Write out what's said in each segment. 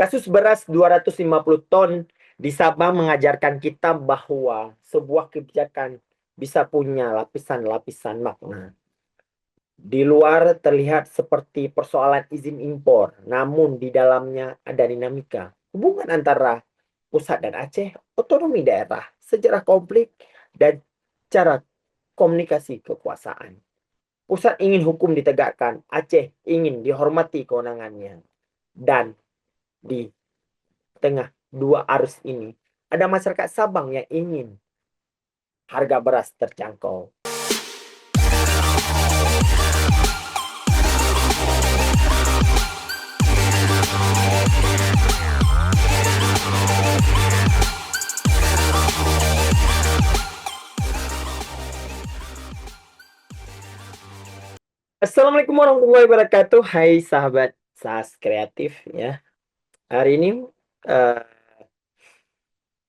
Kasus beras 250 ton di Sabang mengajarkan kita bahwa sebuah kebijakan bisa punya lapisan-lapisan makna. Di luar terlihat seperti persoalan izin impor, namun di dalamnya ada dinamika. Hubungan antara pusat dan Aceh, otonomi daerah, sejarah konflik, dan cara komunikasi kekuasaan. Pusat ingin hukum ditegakkan, Aceh ingin dihormati kewenangannya. Dan di tengah dua arus ini, ada masyarakat Sabang yang ingin harga beras terjangkau. Assalamualaikum warahmatullahi wabarakatuh. Hai sahabat SAS Kreatif ya. Hari ini eh,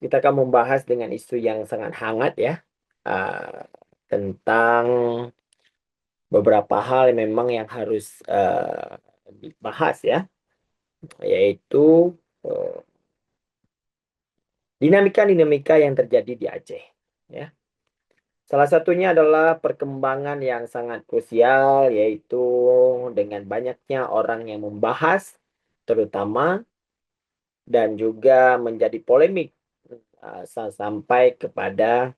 kita akan membahas dengan isu yang sangat hangat ya. eh, Tentang beberapa hal yang memang yang harus dibahas ya, yaitu eh, dinamika-dinamika yang terjadi di Aceh ya. Salah satunya adalah perkembangan yang sangat krusial, yaitu dengan banyaknya orang yang membahas, terutama dan juga menjadi polemik sampai kepada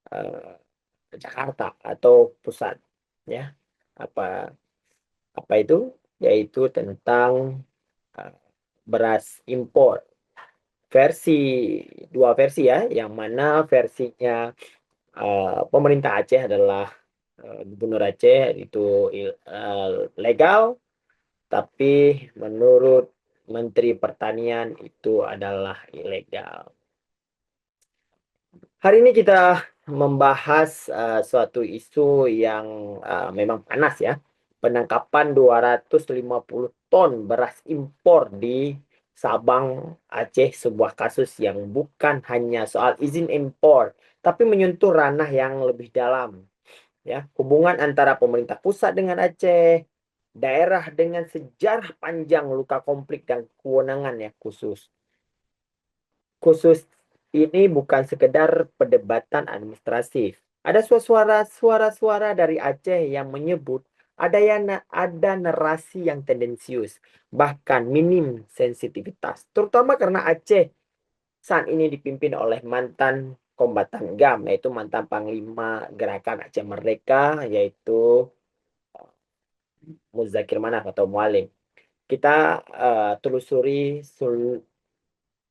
eh, Jakarta atau pusat, ya. Apa apa itu? Yaitu tentang eh, beras impor. Versi dua versi ya, yang mana versinya pemerintah Aceh adalah Gubernur Aceh itu legal, tapi menurut Menteri Pertanian itu adalah ilegal. Hari ini kita membahas suatu isu yang memang panas ya. Penangkapan 250 ton beras impor di Sabang, Aceh, sebuah kasus yang bukan hanya soal izin impor, tapi menyentuh ranah yang lebih dalam. Ya, hubungan antara pemerintah pusat dengan Aceh, daerah dengan sejarah panjang luka konflik dan kewenangan ya khusus. Khusus ini bukan sekedar perdebatan administratif. Ada suara-suara dari Aceh yang menyebut ada narasi yang tendensius, bahkan minim sensitivitas, terutama karena Aceh saat ini dipimpin oleh mantan kombatan GAM, yaitu mantan Panglima Gerakan Aceh Merdeka, yaitu Muzakir Manaf atau Mualim. Kita telusuri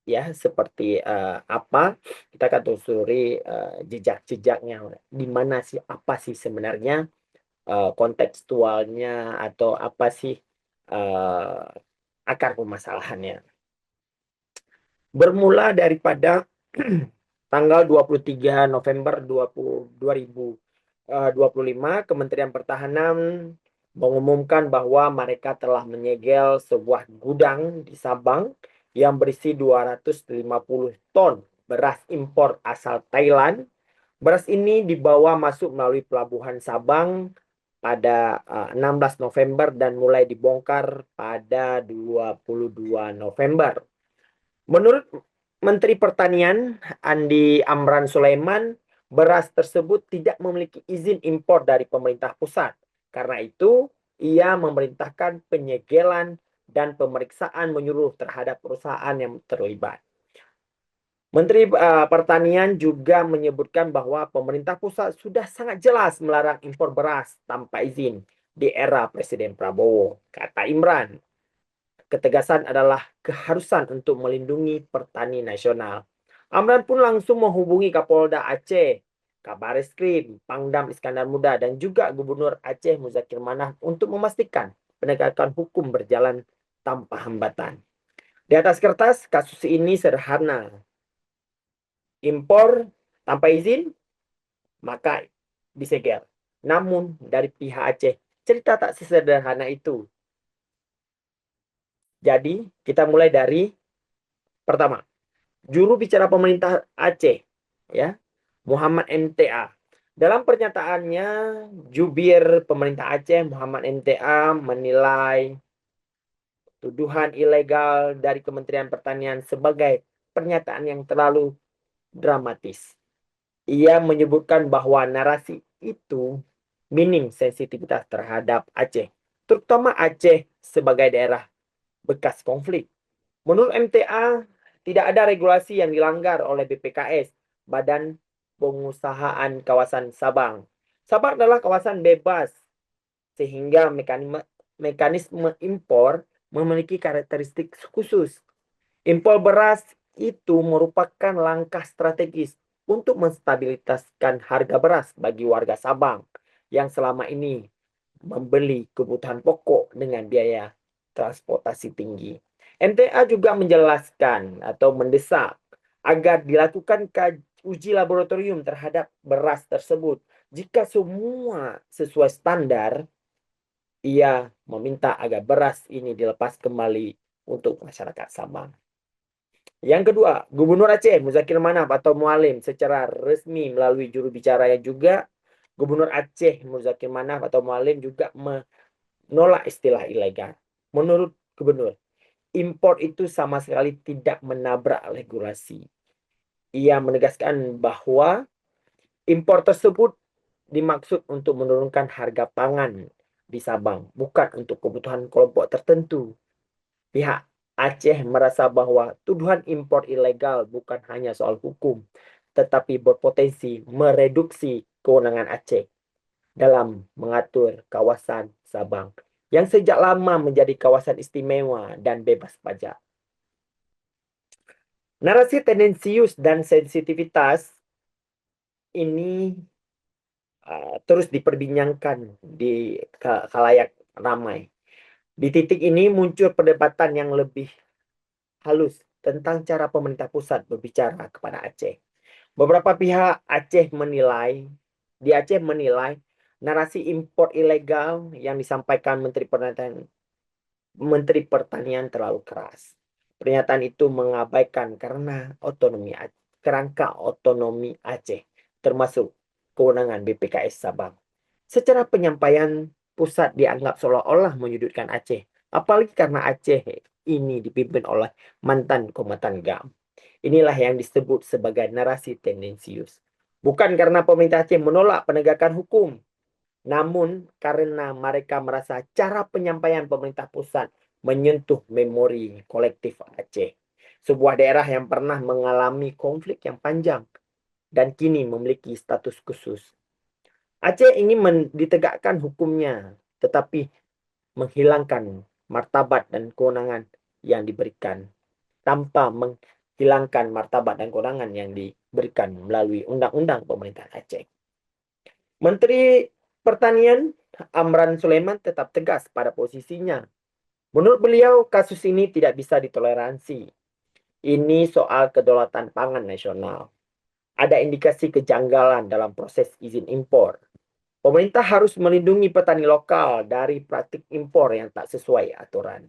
ya seperti apa, kita akan telusuri jejak-jejaknya, di mana sih, apa sih sebenarnya kontekstualnya, atau apa sih akar permasalahannya. Bermula daripada tanggal 23 November 2025, Kementerian Pertahanan mengumumkan bahwa mereka telah menyegel sebuah gudang di Sabang yang berisi 250 ton beras impor asal Thailand. Beras ini dibawa masuk melalui pelabuhan Sabang pada 16 November dan mulai dibongkar pada 22 November. Menurut Menteri Pertanian Andi Amran Sulaiman, beras tersebut tidak memiliki izin impor dari pemerintah pusat. Karena itu, ia memerintahkan penyegelan dan pemeriksaan menyeluruh terhadap perusahaan yang terlibat. Menteri Pertanian juga menyebutkan bahwa pemerintah pusat sudah sangat jelas melarang impor beras tanpa izin di era Presiden Prabowo, kata Imran. Ketegasan adalah keharusan untuk melindungi petani nasional. Amran pun langsung menghubungi Kapolda Aceh, Kabareskrim, Pangdam Iskandar Muda, dan juga Gubernur Aceh Muzakir Manaf untuk memastikan penegakan hukum berjalan tanpa hambatan. Di atas kertas, kasus ini sederhana. Impor tanpa izin, maka disegel. Namun dari pihak Aceh, cerita tak sesederhana itu. Jadi, kita mulai dari pertama. Juru bicara pemerintah Aceh, ya, Muhammad MTA. Dalam pernyataannya, jubir pemerintah Aceh Muhammad MTA menilai tuduhan ilegal dari Kementerian Pertanian sebagai pernyataan yang terlalu dramatis. Ia menyebutkan bahwa narasi itu minim sensitivitas terhadap Aceh, terutama Aceh sebagai daerah bekas konflik. Menurut MTA, tidak ada regulasi yang dilanggar oleh BPKS, Badan Pengusahaan Kawasan Sabang. Sabang adalah kawasan bebas, sehingga mekanisme impor memiliki karakteristik khusus. Impor beras itu merupakan langkah strategis untuk menstabilitaskan harga beras bagi warga Sabang yang selama ini membeli kebutuhan pokok dengan biaya transportasi tinggi. MTA juga menjelaskan atau mendesak agar dilakukan uji laboratorium terhadap beras tersebut. Jika semua sesuai standar, ia meminta agar beras ini dilepas kembali untuk masyarakat Sabang. Yang kedua, Gubernur Aceh Muzakir Manaf atau Mualim secara resmi melalui juru bicaranya juga, Gubernur Aceh Muzakir Manaf atau Mualim juga menolak istilah ilegal. Menurut Gubernur, impor itu sama sekali tidak menabrak regulasi. Ia menegaskan bahwa impor tersebut dimaksud untuk menurunkan harga pangan di Sabang, bukan untuk kebutuhan kelompok tertentu. Pihak Aceh merasa bahwa tuduhan impor ilegal bukan hanya soal hukum, tetapi berpotensi mereduksi kewenangan Aceh dalam mengatur kawasan Sabang yang sejak lama menjadi kawasan istimewa dan bebas pajak. Narasi tendensius dan sensitivitas ini terus diperbincangkan di khalayak ramai. Di titik ini muncul perdebatan yang lebih halus tentang cara pemerintah pusat berbicara kepada Aceh. Beberapa pihak di Aceh menilai narasi impor ilegal yang disampaikan Menteri Pertanian terlalu keras. Pernyataan itu mengabaikan kerangka otonomi Aceh, termasuk kewenangan BPKS Sabang. Secara penyampaian, pusat dianggap seolah-olah menyudutkan Aceh, apalagi karena Aceh ini dipimpin oleh mantan komandan GAM. Inilah yang disebut sebagai narasi tendensius. Bukan karena pemerintah Aceh menolak penegakan hukum, namun karena mereka merasa cara penyampaian pemerintah pusat menyentuh memori kolektif Aceh. Sebuah daerah yang pernah mengalami konflik yang panjang dan kini memiliki status khusus. Aceh ingin ditegakkan hukumnya, tetapi menghilangkan martabat dan kewenangan yang diberikan tanpa menghilangkan martabat dan kewenangan yang diberikan melalui undang-undang pemerintahan Aceh. Menteri Pertanian Amran Sulaiman tetap tegas pada posisinya. Menurut beliau, kasus ini tidak bisa ditoleransi. Ini soal kedaulatan pangan nasional. Ada indikasi kejanggalan dalam proses izin impor. Pemerintah harus melindungi petani lokal dari praktik impor yang tak sesuai aturan.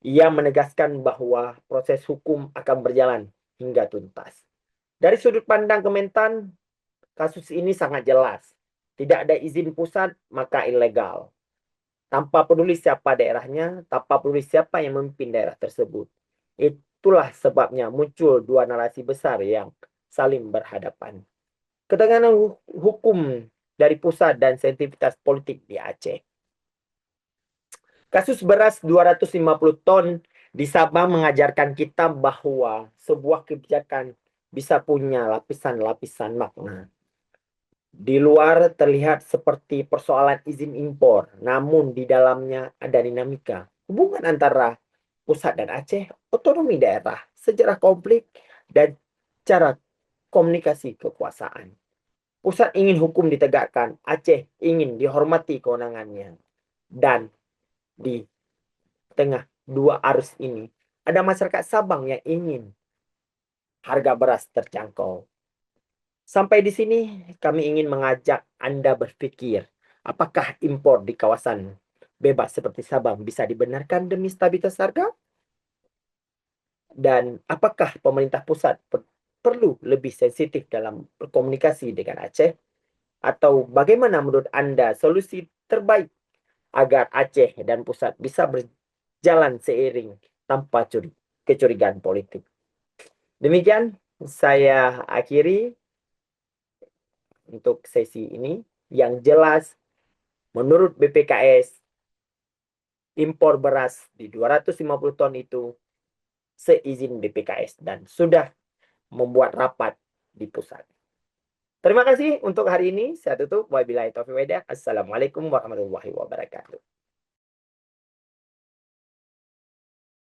Ia menegaskan bahwa proses hukum akan berjalan hingga tuntas. Dari sudut pandang Kementan, kasus ini sangat jelas. Tidak ada izin pusat, maka ilegal. Tanpa peduli siapa daerahnya, tanpa peduli siapa yang memimpin daerah tersebut. Itulah sebabnya muncul dua narasi besar yang saling berhadapan. Ketegangan hukum dari pusat dan sensitivitas politik di Aceh. Kasus beras 250 ton di Sabang mengajarkan kita bahwa sebuah kebijakan bisa punya lapisan-lapisan makna. Di luar terlihat seperti persoalan izin impor, namun di dalamnya ada dinamika. Hubungan antara pusat dan Aceh, otonomi daerah, sejarah konflik, dan cara komunikasi kekuasaan. Pusat ingin hukum ditegakkan, Aceh ingin dihormati kewenangannya. Dan di tengah dua arus ini, ada masyarakat Sabang yang ingin harga beras terjangkau. Sampai di sini kami ingin mengajak Anda berpikir, apakah impor di kawasan bebas seperti Sabang bisa dibenarkan demi stabilitas harga? Dan apakah pemerintah pusat perlu lebih sensitif dalam berkomunikasi dengan Aceh? Atau bagaimana menurut Anda solusi terbaik agar Aceh dan pusat bisa jalan seiring tanpa kecurigaan politik. Demikian saya akhiri untuk sesi ini. Yang jelas, menurut BPKS, impor beras di 250 ton itu seizin BPKS dan sudah membuat rapat di pusat. Terima kasih untuk hari ini. Saya tutup. Wabillahi taufiq wal hidayah. Assalamualaikum warahmatullahi wabarakatuh.